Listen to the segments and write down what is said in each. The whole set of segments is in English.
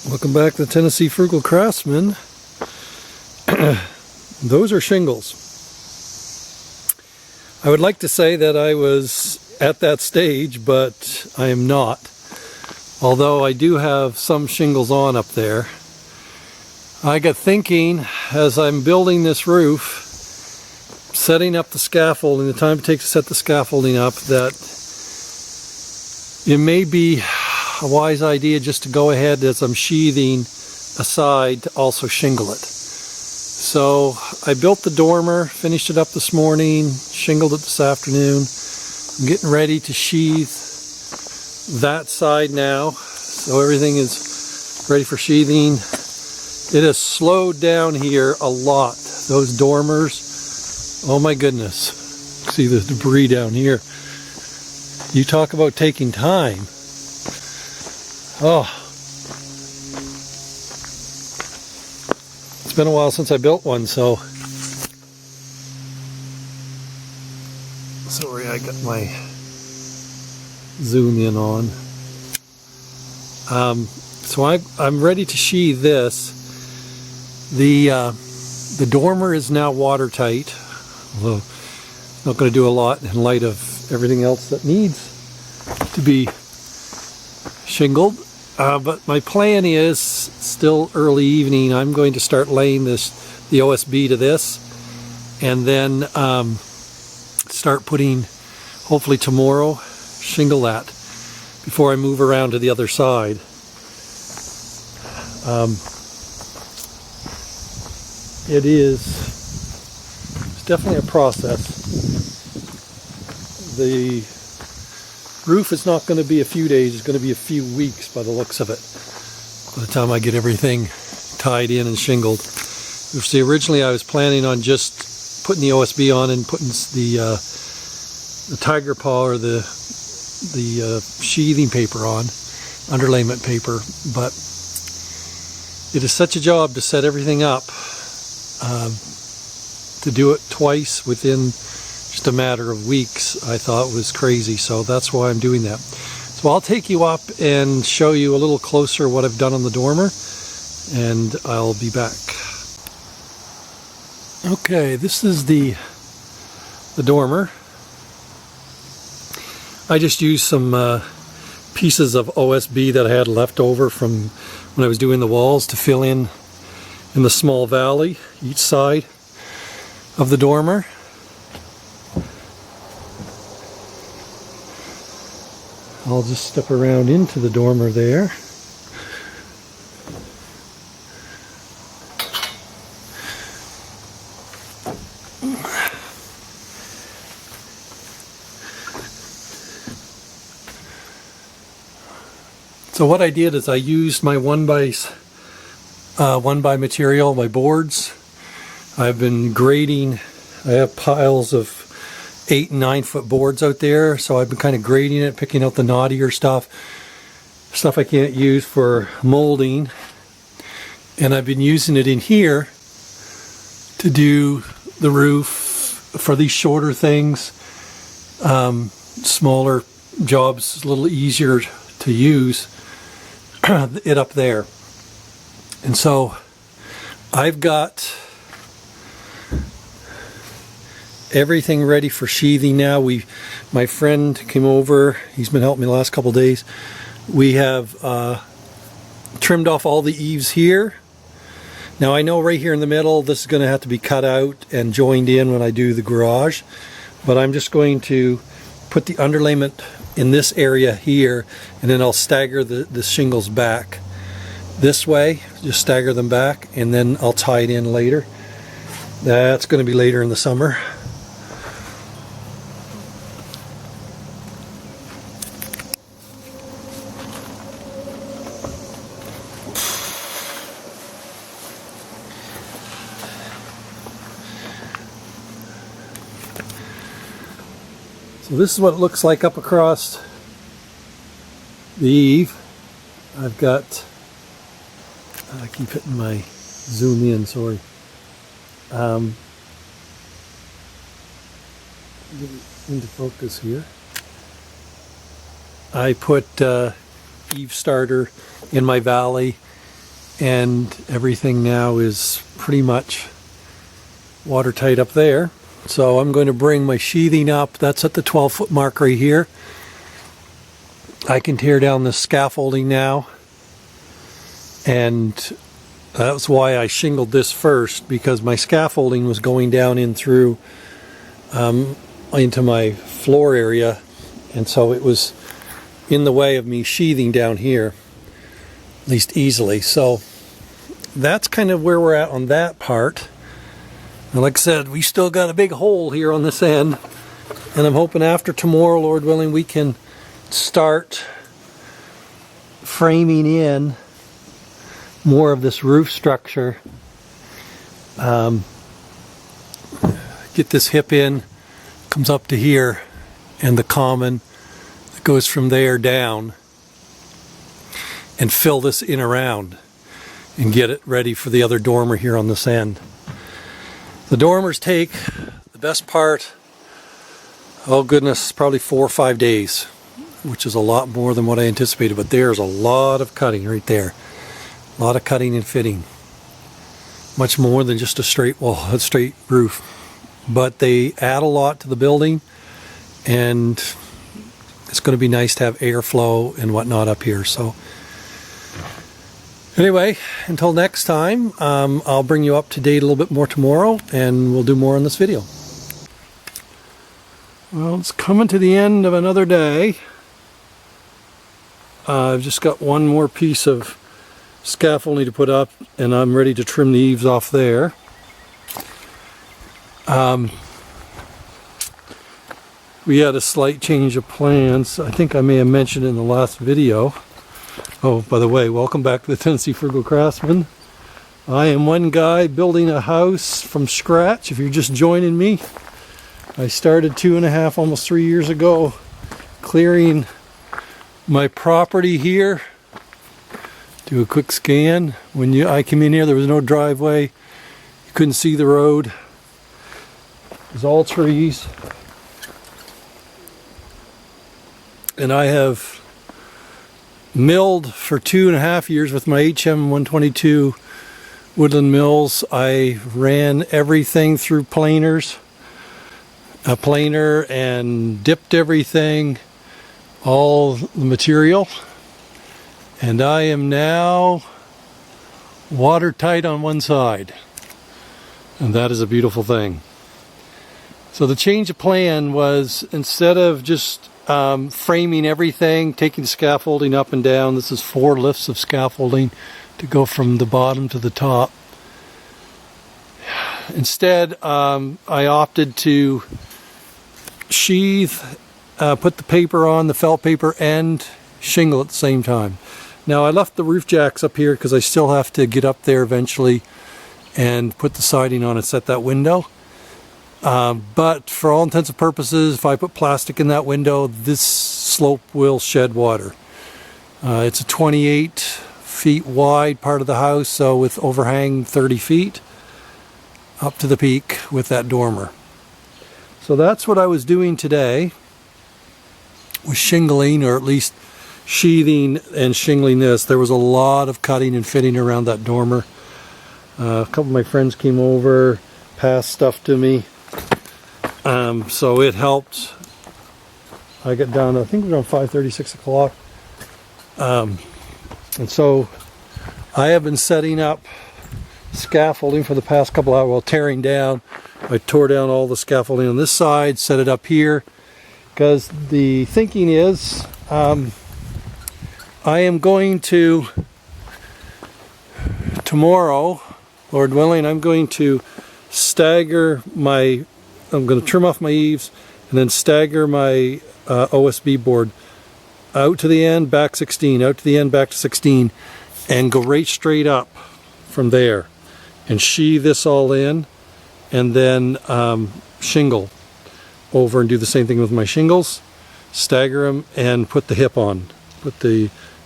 Welcome back to the Tennessee Frugal Craftsman. Those are shingles. I would like to say that I was at that stage, but I am not. Although I do have some shingles on up there. I got thinking as I'm building this roof, setting up the scaffolding, the time it takes to set the scaffolding up, that it may be a wise idea just to go ahead as I'm sheathing aside to also shingle it. So I built the dormer, finished it up this morning, shingled it this afternoon. I'm getting ready to sheathe that side now, so everything is ready for sheathing. It has slowed down here a lot. Those dormers, oh my goodness. See the debris down here. You talk about taking time. Oh, it's been a while since I built one, so sorry, I got my zoom in on. So I'm ready to sheathe this. The dormer is now watertight, although not going to do a lot in light of everything else that needs to be shingled. But my plan is, still early evening, I'm going to start laying the OSB to this, and then start putting, hopefully tomorrow, shingle that before I move around to the other side. It's definitely a process. The roof is not going to be a few days, it's going to be a few weeks by the looks of it, by the time I get everything tied in and shingled. You see, originally I was planning on just putting the OSB on and putting the tiger paw or the sheathing paper on, underlayment paper, but it is such a job to set everything up, to do it twice within just a matter of weeks, I thought was crazy, so that's why I'm doing that. So I'll take you up and show you a little closer what I've done on the dormer, and I'll be back. Okay, this is the dormer. I just used some pieces of OSB that I had left over from when I was doing the walls to fill in the small valley each side of the dormer. I'll just step around into the dormer there. So what I did is I used my 1x material, my boards. I've been grading. I have piles of 8 and 9 foot boards out there, so I've been kind of grading it, picking out the knottier stuff I can't use for molding, and I've been using it in here to do the roof for these shorter things, smaller jobs, a little easier to use it up there. And so I've got everything ready for sheathing now. My friend came over, he's been helping me the last couple days. We have trimmed off all the eaves here. Now I know right here in the middle this is going to have to be cut out and joined in when I do the garage, but I'm just going to put the underlayment in this area here, and then I'll stagger the shingles back this way, just stagger them back, and then I'll tie it in later. That's going to be later in the summer. So this is what it looks like up across the eave. I've got, I keep hitting my zoom in, sorry. Get it into focus here. I put eave starter in my valley, and everything now is pretty much watertight up there. So I'm going to bring my sheathing up. That's at the 12-foot mark right here. I can tear down the scaffolding now, and that's why I shingled this first, because my scaffolding was going down in through into my floor area, and so it was in the way of me sheathing down here, at least easily. So that's kind of where we're at on that part. And like I said, we still got a big hole here on this end, and I'm hoping after tomorrow, Lord willing, we can start framing in more of this roof structure. Get this hip in, comes up to here, and the common that goes from there down, and fill this in around and get it ready for the other dormer here on this end. The dormers take the best part, oh goodness, probably 4 or 5 days, which is a lot more than what I anticipated, but there's a lot of cutting right there. A lot of cutting and fitting. Much more than just a straight wall, a straight roof. But they add a lot to the building, and it's going to be nice to have airflow and whatnot up here. So anyway, until next time, I'll bring you up to date a little bit more tomorrow, and we'll do more in this video. Well, it's coming to the end of another day. I've just got one more piece of scaffolding to put up, and I'm ready to trim the eaves off there. We had a slight change of plans. I think I may have mentioned in the last video. Oh, by the way, welcome back to the Tennessee Frugal Craftsman. I am one guy building a house from scratch. If you're just joining me, I started 2.5, almost 3 years ago, clearing my property here. Do a quick scan. When I came in here, there was no driveway. You couldn't see the road. It was all trees. And I have milled for 2.5 years with my HM 122 Woodland Mills. I ran everything through planers, a planer, and dipped everything, all the material. And I am now watertight on one side, and that is a beautiful thing. So the change of plan was, instead of just framing everything, taking the scaffolding up and down, this is 4 lifts of scaffolding to go from the bottom to the top. Instead, I opted to sheathe, put the paper on, the felt paper, and shingle at the same time. Now, I left the roof jacks up here because I still have to get up there eventually and put the siding on and set that window. But for all intents and purposes, if I put plastic in that window, this slope will shed water. It's a 28 feet wide part of the house, so with overhang 30 feet up to the peak with that dormer. So that's what I was doing today, was shingling, or at least sheathing and shingling this. There was a lot of cutting and fitting around that dormer. A couple of my friends came over, passed stuff to me. So it helped. I got down, I think around 5:30, 6 o'clock. And so I have been setting up scaffolding for the past couple hours, while tearing down. I tore down all the scaffolding on this side, set it up here, because the thinking is, I am going to, tomorrow, Lord willing, I'm going to stagger my, I'm going to trim off my eaves and then stagger my OSB board out to the end, back 16, out to the end, back to 16, and go right straight up from there and sheathe this all in, and then shingle over and do the same thing with my shingles, stagger them and put the hip on,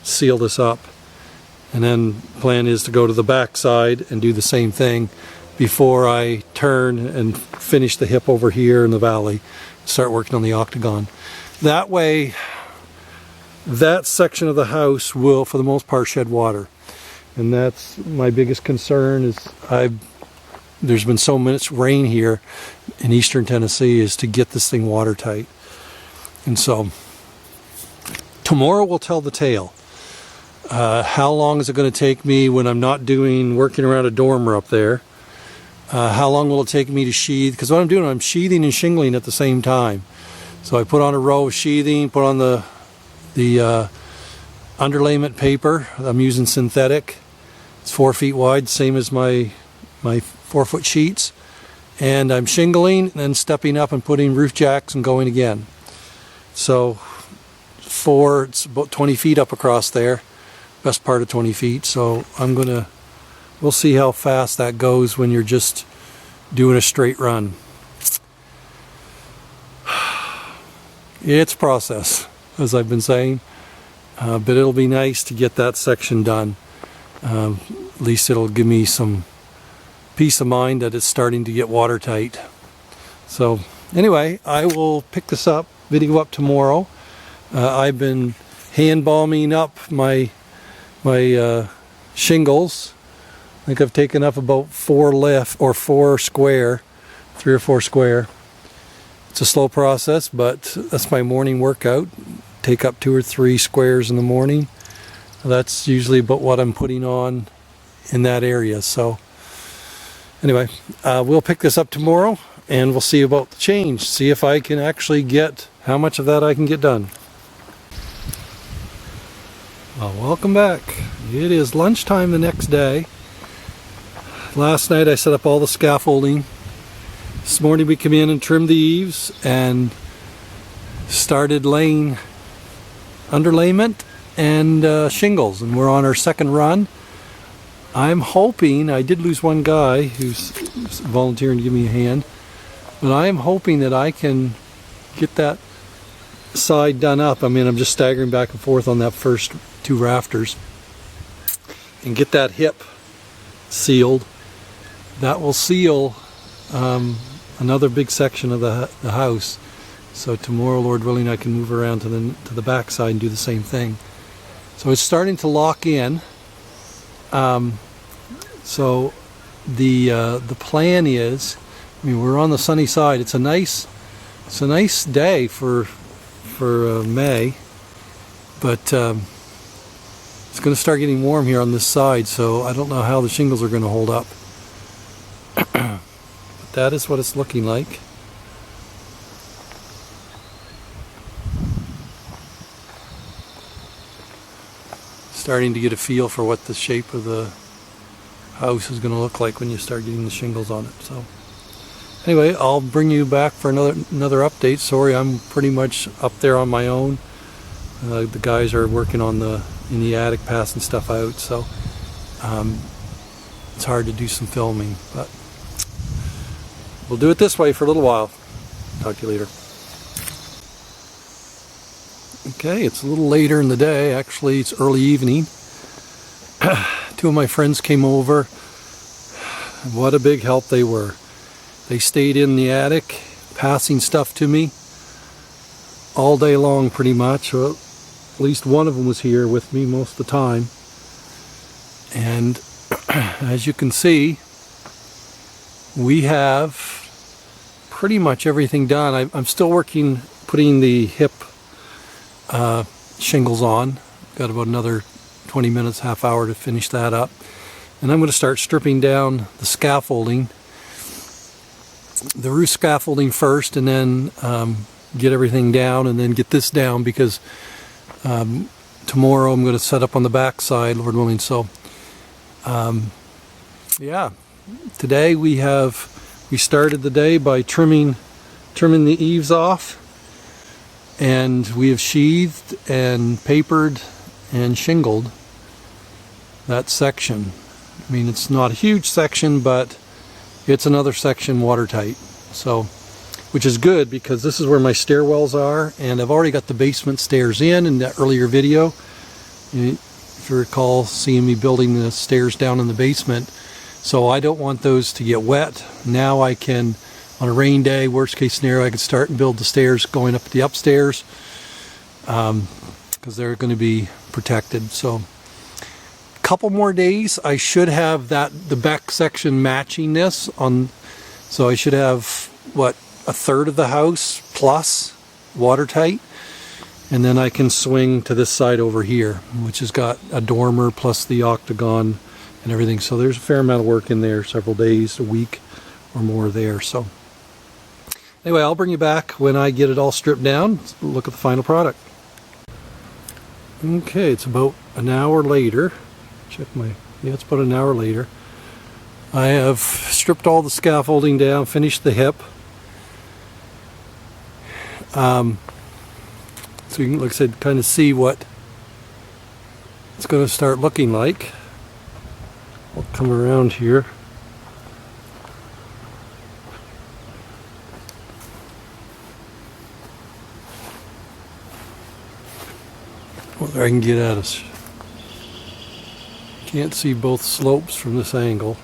seal this up. And then plan is to go to the back side and do the same thing before I turn and finish the hip over here in the valley, start working on the octagon. That way, that section of the house will, for the most part, shed water. And that's my biggest concern is there's been so much rain here in eastern Tennessee is to get this thing watertight. And so tomorrow will tell the tale. How long is it going to take me when I'm not working around a dormer up there? How long will it take me to sheathe? Because what I'm doing, I'm sheathing and shingling at the same time. So I put on a row of sheathing, put on the underlayment paper. I'm using synthetic. It's 4 feet wide, same as my 4-foot sheets. And I'm shingling and then stepping up and putting roof jacks and going again. So it's about 20 feet up across there, best part of 20 feet. So we'll see how fast that goes when you're just doing a straight run. It's a process, as I've been saying, but it'll be nice to get that section done. At least it'll give me some peace of mind that it's starting to get watertight. So anyway, I will pick this video up tomorrow. I've been hand bombing up my shingles. I think I've taken up about 3 or 4 square. It's a slow process, but that's my morning workout. Take up 2 or 3 squares in the morning. That's usually about what I'm putting on in that area. So anyway, we'll pick this up tomorrow and we'll see about the change. See if I can actually get how much of that I can get done. Well, welcome back. It is lunchtime the next day. Last night I set up all the scaffolding. This morning we came in and trimmed the eaves and started laying underlayment and shingles, and we're on our second run. I'm hoping, I did lose one guy who's volunteering to give me a hand, but I am hoping that I can get that side done up. I mean, I'm just staggering back and forth on that first 2 rafters and get that hip sealed. That will seal another big section of the house. So tomorrow, Lord willing, I can move around to the back side and do the same thing. So it's starting to lock in. So the plan is, I mean, we're on the sunny side. It's a nice day for May, but it's going to start getting warm here on this side. So I don't know how the shingles are going to hold up. But that is what it's looking like. Starting to get a feel for what the shape of the house is going to look like when you start getting the shingles on it. So anyway, I'll bring you back for another update. Sorry, I'm pretty much up there on my own. The guys are working in the attic, passing stuff out, so it's hard to do some filming, but we'll do it this way for a little while. Talk to you later. Okay, it's a little later in the day. Actually, it's early evening. 2 of my friends came over. What a big help they were. They stayed in the attic, passing stuff to me all day long pretty much. Well, at least one of them was here with me most of the time. And as you can see, we have pretty much everything done. I'm still working, putting the hip shingles on. Got about another 20 minutes, half hour to finish that up. And I'm going to start stripping down the scaffolding, the roof scaffolding first, and then get everything down, and then get this down, because tomorrow I'm going to set up on the back side, Lord willing. So yeah, today we started the day by trimming the eaves off, and we have sheathed and papered and shingled that section. I mean, it's not a huge section, but it's another section watertight. So, which is good, because this is where my stairwells are, and I've already got the basement stairs in that earlier video. If you recall seeing me building the stairs down in the basement. So I don't want those to get wet. Now I can, on a rain day, worst case scenario, I could start and build the stairs going up the upstairs, because they're going to be protected. So couple more days, I should have the back section matching this on. So I should have, what, a third of the house plus watertight. And then I can swing to this side over here, which has got a dormer plus the octagon and everything. So there's a fair amount of work in there, several days, a week or more there. So anyway, I'll bring you back when I get it all stripped down. Let's look at the final product. Okay, it's about an hour later. Yeah, it's about an hour later. I have stripped all the scaffolding down, finished the hip. So you can, like I said, kind of see what it's going to start looking like. I'll come around here. Whether I can get at us. Can't see both slopes from this angle,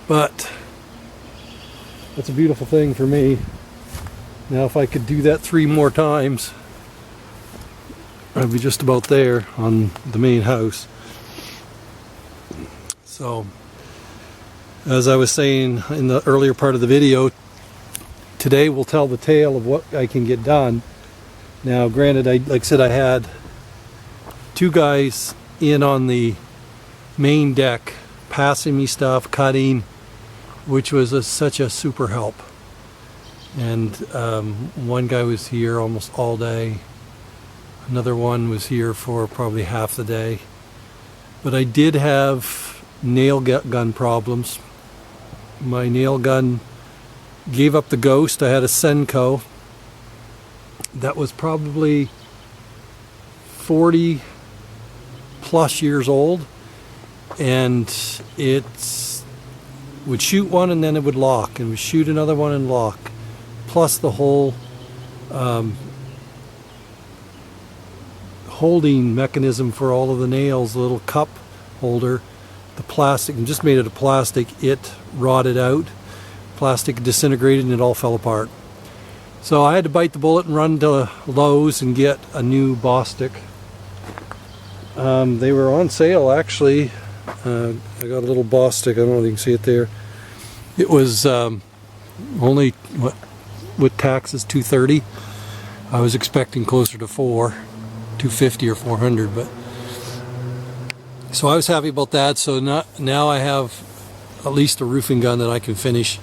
but that's a beautiful thing for me. Now if I could do that 3 more times, I'd be just about there on the main house. So, as I was saying in the earlier part of the video, today will tell the tale of what I can get done. Now, granted, like I said, I had 2 guys in on the main deck passing me stuff, cutting, which was such a super help. And one guy was here almost all day. Another one was here for probably half the day. But I did have nail gun problems. My nail gun gave up the ghost. I had a Senko that was probably 40 plus years old, and it would shoot one and then it would lock, and would shoot another one and lock. Plus the whole holding mechanism for all of the nails, the little cup holder, the plastic, and just made it of plastic, it rotted out. Plastic disintegrated and it all fell apart. So I had to bite the bullet and run to Lowe's and get a new Bostik. They were on sale actually. I got a little Bostik, I don't know if you can see it there. It was only, what, with taxes, $230. I was expecting closer to $250 or $400, but so I was happy about that. So now I have at least a roofing gun that I can finish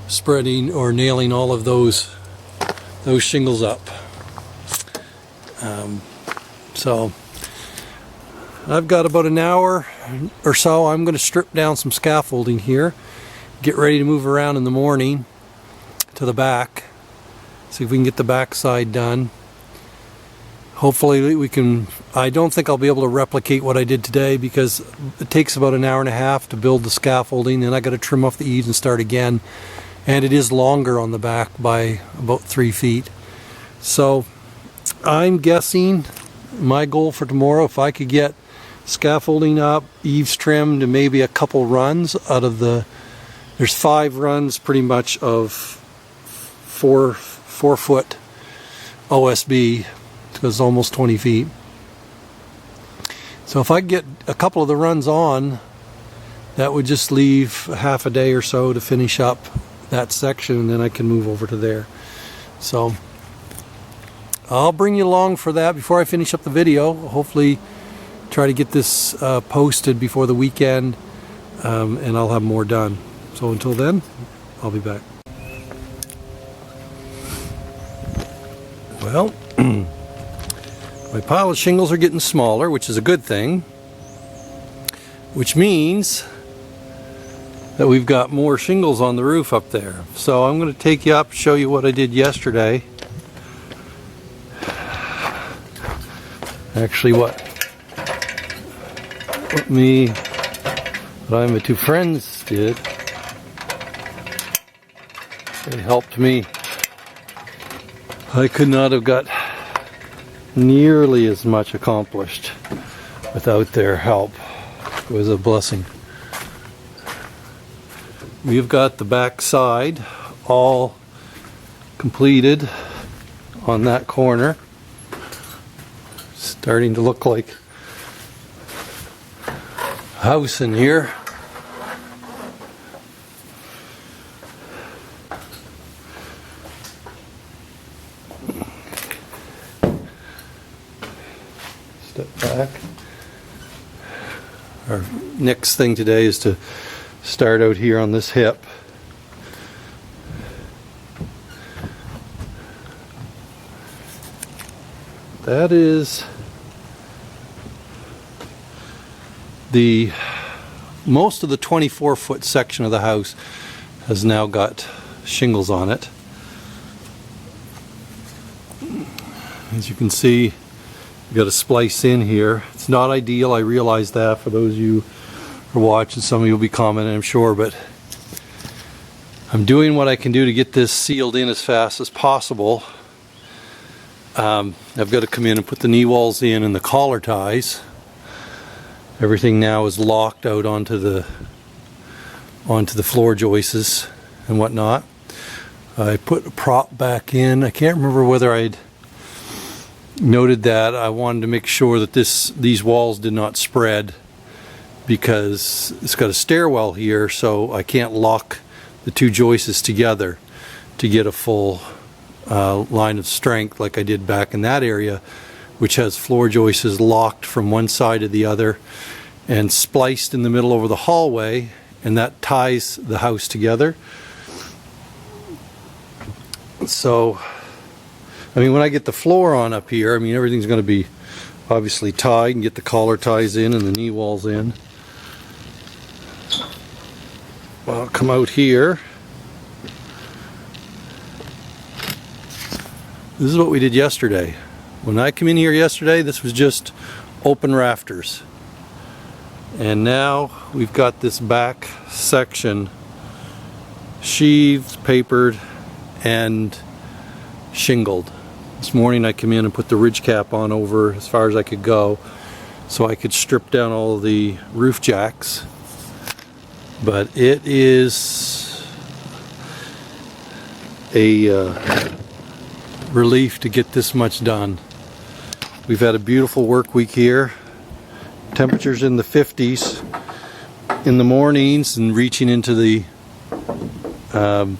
spreading or nailing all of those shingles up. So I've got about an hour or so. I'm going to strip down some scaffolding here, get ready to move around in the morning to the back, see if we can get the back side done. Hopefully we can. I don't think I'll be able to replicate what I did today, because it takes about an hour and a half to build the scaffolding, and I got to trim off the eaves and start again, and it is longer on the back by about 3 feet. So I'm guessing my goal for tomorrow, if I could get scaffolding up, eaves trimmed, and maybe a couple runs out of there's 5 runs pretty much of 4 foot OSB, because it's almost 20 feet. So if I get a couple of the runs on, that would just leave half a day or so to finish up that section, and then I can move over to there. So I'll bring you along for that before I finish up the video. Hopefully try to get this posted before the weekend, and I'll have more done. So until then, I'll be back. Well, my pile of shingles are getting smaller, which is a good thing, which means that we've got more shingles on the roof up there. So I'm going to take you up, show you what I did yesterday. Actually, what I and my 2 friends did. They helped me. I could not have got nearly as much accomplished without their help. It was a blessing. We've got the back side all completed on that corner. Starting to look like house in here. Step back. Our next thing today is to start out here on this hip. That is most of the 24-foot section of the house has now got shingles on it. As you can see, you've got a splice in here. It's not ideal, I realize that, for those of you who are watching. Some of you will be commenting, I'm sure, but I'm doing what I can do to get this sealed in as fast as possible. I've got to come in and put the knee walls in and the collar ties. Everything now is locked out onto the floor joists and whatnot. I put a prop back in. I can't remember whether I'd noted that. I wanted to make sure that these walls did not spread, because it's got a stairwell here, so I can't lock the two joists together to get a full line of strength like I did back in that area, which has floor joists locked from one side to the other and spliced in the middle over the hallway, and that ties the house together. So, I mean, when I get the floor on up here, I mean, everything's going to be obviously tied, and get the collar ties in and the knee walls in. I'll come out here. This is what we did yesterday. When I came in here yesterday, this was just open rafters. And now we've got this back section sheathed, papered, and shingled. This morning I came in and put the ridge cap on over as far as I could go, so I could strip down all of the roof jacks. But it is a relief to get this much done. We've had a beautiful work week here. Temperatures in the 50s in the mornings and reaching into the low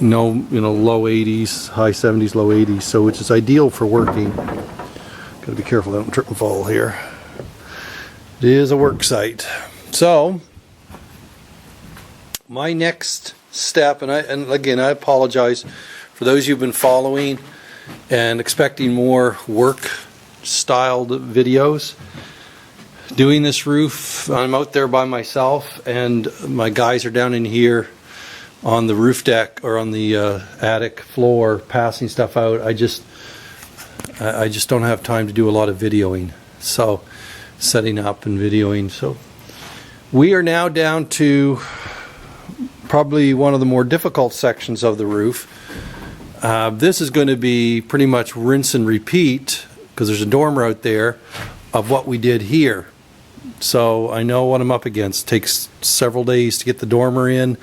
80s, high 70s, low 80s, so which is ideal for working. Gotta be careful I don't trip and fall here. It is a work site. So my next step, and again I apologize for those who've been following and expecting more work styled videos. Doing this roof, I'm out there by myself, and my guys are down in here on the roof deck or on the attic floor passing stuff out. I just don't have time to do a lot of videoing, so setting up and videoing. So we are now down to probably one of the more difficult sections of the roof. This is going to be pretty much rinse and repeat, because there's a dormer out there, of what we did here. So I know what I'm up against. It takes several days to get the dormer in,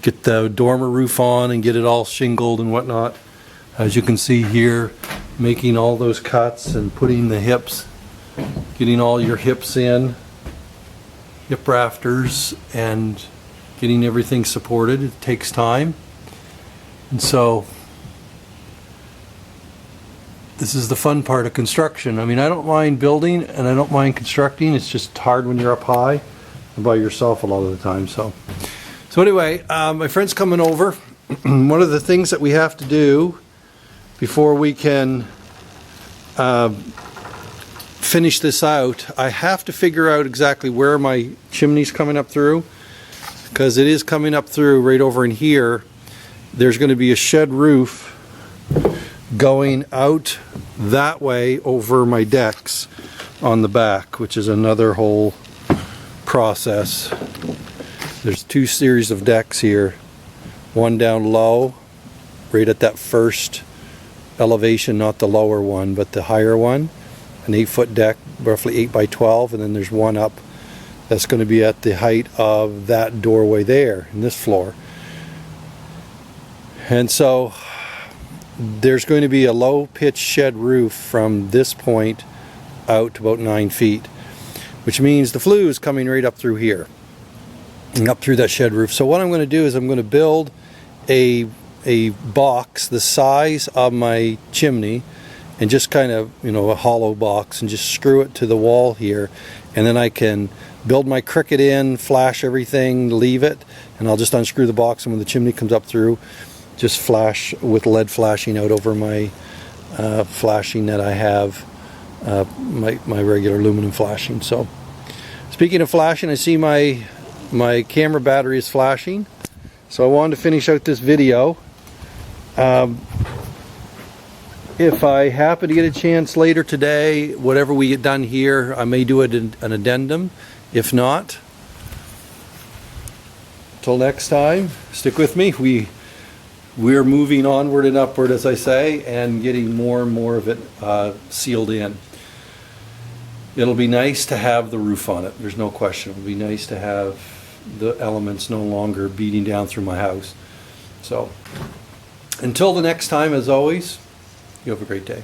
get the dormer roof on, and get it all shingled and whatnot. As you can see here, making all those cuts and putting the hips, getting all your hips in, hip rafters, and getting everything supported. It takes time. And so this is the fun part of construction. I mean, I don't mind building and I don't mind constructing. It's just hard when you're up high and by yourself a lot of the time. So anyway, my friend's coming over. One of the things that we have to do before we can finish this out, I have to figure out exactly where my chimney's coming up through, because it is coming up through right over in here. There's going to be a shed roof going out that way over my decks on the back, which is another whole process. There's two series of decks here, one down low right at that first elevation, not the lower one but the higher one, an 8-foot deck, roughly 8 by 12, and then there's one up that's going to be at the height of that doorway there in this floor. And so there's going to be a low pitch shed roof from this point out to about 9 feet. which means the flue is coming right up through here and up through that shed roof. So what I'm going to do is I'm going to build a box the size of my chimney, and just kind of, you know, a hollow box, and just screw it to the wall here, and then I can build my cricket in, flash everything, leave it, and I'll just unscrew the box, and when the chimney comes up through, just flash with lead flashing out over my flashing that I have, my regular aluminum flashing. So speaking of flashing, I see my camera battery is flashing, so I wanted to finish out this video. If I happen to get a chance later today, whatever we get done here, I may do an addendum. If not, till next time, stick with me. We're moving onward and upward, as I say, and getting more and more of it sealed in. It'll be nice to have the roof on it. There's no question. It'll be nice to have the elements no longer beating down through my house. So, until the next time, as always, you have a great day.